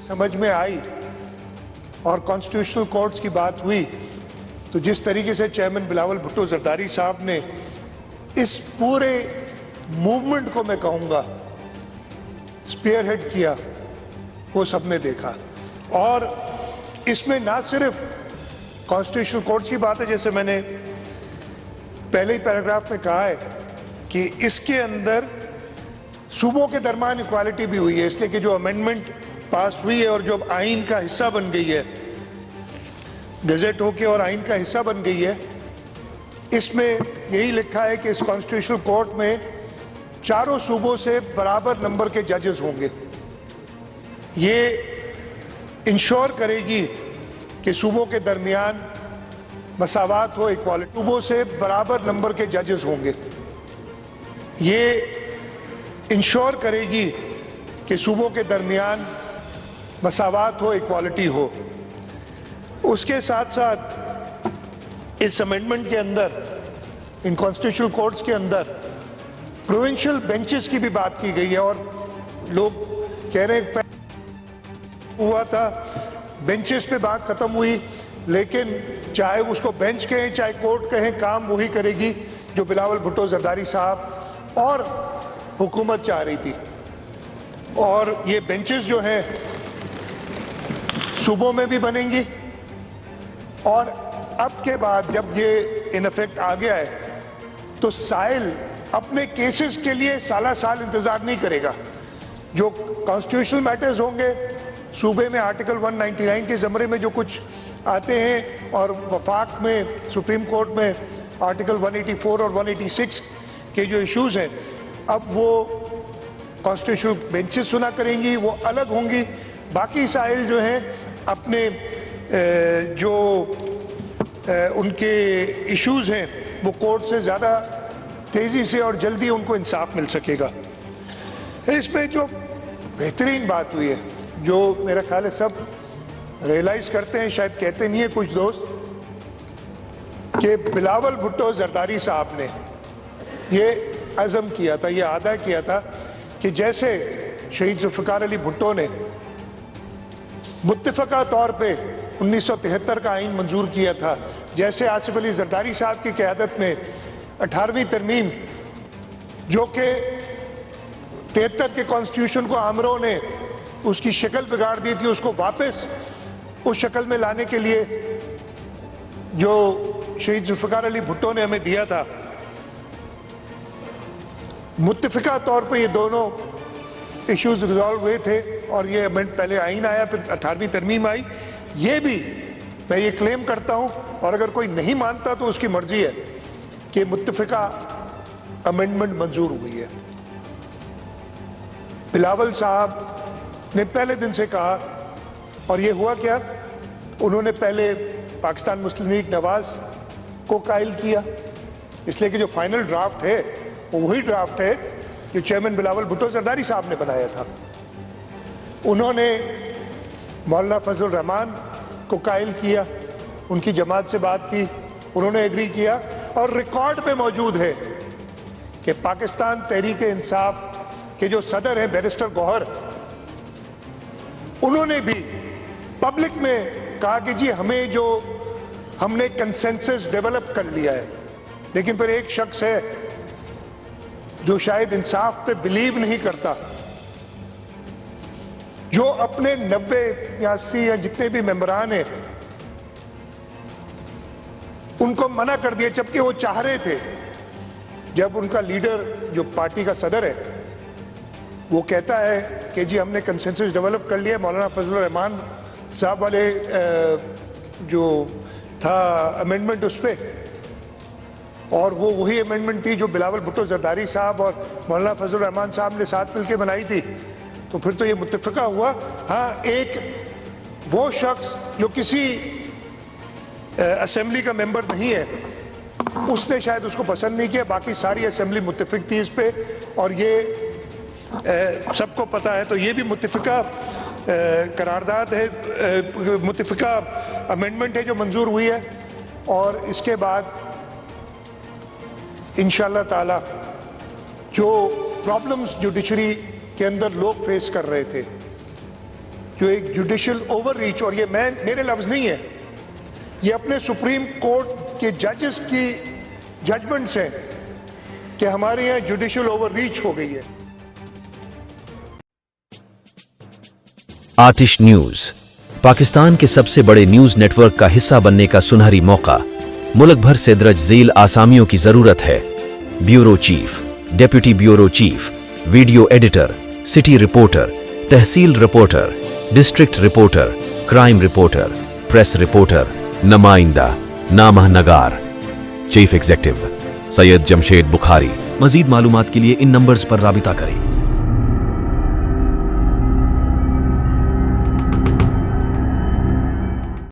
समझ में आई और कॉन्स्टिट्यूशनल कोर्ट्स की बात हुई तो जिस तरीके से चेयरमैन बिलावल भुट्टो जरदारी साहब ने इस पूरे मूवमेंट को मैं कहूँगा स्पीयरहेड किया, वो सबने देखा। और इसमें ना सिर्फ कॉन्स्टिट्यूशनल कोर्ट की बात है, जैसे मैंने पहले ही पैराग्राफ में कहा है कि इसके अंदर सूबों के दरमियान इक्वालिटी भी हुई है, इसलिए कि जो अमेंडमेंट पास हुई है और जो आइन का हिस्सा बन गई है, गजट होके और आइन का हिस्सा बन गई है, इसमें यही लिखा है कि इस कॉन्स्टिट्यूशनल कोर्ट में चारों सूबों से बराबर नंबर के जजेस होंगे। ये इंश्योर करेगी कि सूबों के दरमियान मसावात हो, इक्वालिटी। सूबों से बराबर नंबर के जजेस होंगे। ये इंश्योर करेगी कि सूबों के दरमियान मसावात हो, इक्वालिटी हो। उसके साथ साथ इस अमेंडमेंट के अंदर, इन कॉन्स्टिट्यूशनल कोर्ट्स के अंदर प्रोविंशियल बेंचेस की भी बात की गई है। और लोग कह रहे हैं हुआ था, बेंचेस पे बात खत्म हुई, लेकिन चाहे उसको बेंच कहें चाहे कोर्ट कहें, काम वही करेगी जो बिलावल भुट्टो जरदारी साहब और हुकूमत चाह रही थी। और ये बेंचेस जो हैं सूबों में भी बनेंगी। और अब के बाद जब ये इन इफेक्ट आ गया है तो साइल अपने केसेस के लिए साल इंतजार नहीं करेगा। जो कॉन्स्टिट्यूशनल मैटर्स होंगे सूबे में आर्टिकल 199 के ज़मरे में जो कुछ आते हैं और वफाक में सुप्रीम कोर्ट में आर्टिकल 184 और 186 के जो इश्यूज हैं, अब वो कॉन्स्टिट्यूशनल बेंचेस सुना करेंगी, वो अलग होंगी। बाकी साइल जो हैं अपने जो उनके इश्यूज हैं वो कोर्ट से ज़्यादा तेज़ी से और जल्दी उनको इंसाफ मिल सकेगा। इसमें जो बेहतरीन बात हुई है, जो मेरा ख्याल है सब रियलाइज़ करते हैं, शायद कहते नहीं है कुछ दोस्त, कि बिलावल भुट्टो जरदारी साहब ने ये अज़म किया था, ये आदा किया था कि जैसे शहीद जुल्फ़िकार अली भुट्टो ने मुत्तफ़क़ा तौर पे 1973 का आइन मंजूर किया था, जैसे आसिफ अली जरदारी साहब की क़यादत में 18वीं तरमीम जो कि 73 के कॉन्स्टिट्यूशन को आमरों ने उसकी शक्ल बिगाड़ दी थी, उसको वापस उस शक्ल में लाने के लिए जो शहीद जुल्फ़िकार अली भुट्टो ने हमें दिया था, मुत्तफ़िक़ा तौर पे ये दोनों इश्यूज रिजॉल्व हुए थे। और ये अमेंड पहले आइन आया, फिर 18वीं तरमीम आई। ये भी मैं ये क्लेम करता हूँ, और अगर कोई नहीं मानता तो उसकी मर्जी है, कि मुत्तफ़िक़ा अमेंडमेंट मंजूर हुई है। बिलावल साहब ने पहले दिन से कहा, और ये हुआ क्या, उन्होंने पहले पाकिस्तान मुस्लिम लीग नवाज को कायल किया, इसलिए कि जो फाइनल ड्राफ्ट है वो वही ड्राफ्ट है जो चेयरमैन बिलावल भुट्टो जरदारी साहब ने बनाया था। उन्होंने मौलाना फजल रहमान को कायल किया, उनकी जमात से बात की, उन्होंने एग्री किया। और रिकॉर्ड पे मौजूद है कि पाकिस्तान तहरीक इंसाफ के जो सदर हैं बैरिस्टर गौहर, उन्होंने भी पब्लिक में कहा कि जी हमें जो हमने कंसेंसस डेवलप कर लिया है। लेकिन फिर एक शख्स है जो शायद इंसाफ पे बिलीव नहीं करता, जो अपने 90 या 80 या जितने भी मेंबरान हैं उनको मना कर दिया, जबकि वो चाह रहे थे। जब उनका लीडर जो पार्टी का सदर है वो कहता है कि जी हमने कंसेंसस डेवलप कर लिया, मौलाना फजल रहमान साहब वाले जो था अमेंडमेंट उस पर, और वो वही अमेंडमेंट थी जो बिलावल भुट्टो जरदारी साहब और मौलाना फजल रहमान साहब ने साथ मिलकर बनाई थी, तो फिर तो ये मुत्तफ़िक़ा हुआ। हाँ, एक वो शख्स जो किसी असेंबली का मेंबर नहीं है, उसने शायद उसको पसंद नहीं किया, बाकी सारी असेंबली मुत्तफ़िक़ थी इस पे, और ये सबको पता है। तो ये भी मुत्तफ़िक़ा करारदाद है, मुत्तफ़िक़ा अमेंडमेंट है जो मंजूर हुई है। और इसके बाद इंशाअल्लाह ताला जो प्रॉब्लम्स जुडिशरी के अंदर लोग फेस कर रहे थे, जो एक जुडिशियल ओवररीच, और ये मेरे लफ्ज नहीं है, ये अपने सुप्रीम कोर्ट के जजेस की जजमेंट्स हैं कि हमारे यहाँ जुडिशियल ओवररीच हो गई है। आतिश न्यूज, पाकिस्तान के सबसे बड़े न्यूज नेटवर्क का हिस्सा बनने का सुनहरी मौका। मुल्क भर से दर्ज झेल आसामियों की जरूरत है। Bureau chief, deputy bureau chief, video editor, city reporter, tehsil reporter, district reporter, crime reporter, press reporter, नुमाइंदा, नामह नगार। Chief executive Syed Jamshed Bukhari. मजीद मालूमात के लिए इन नंबर्स पर राबिता करें।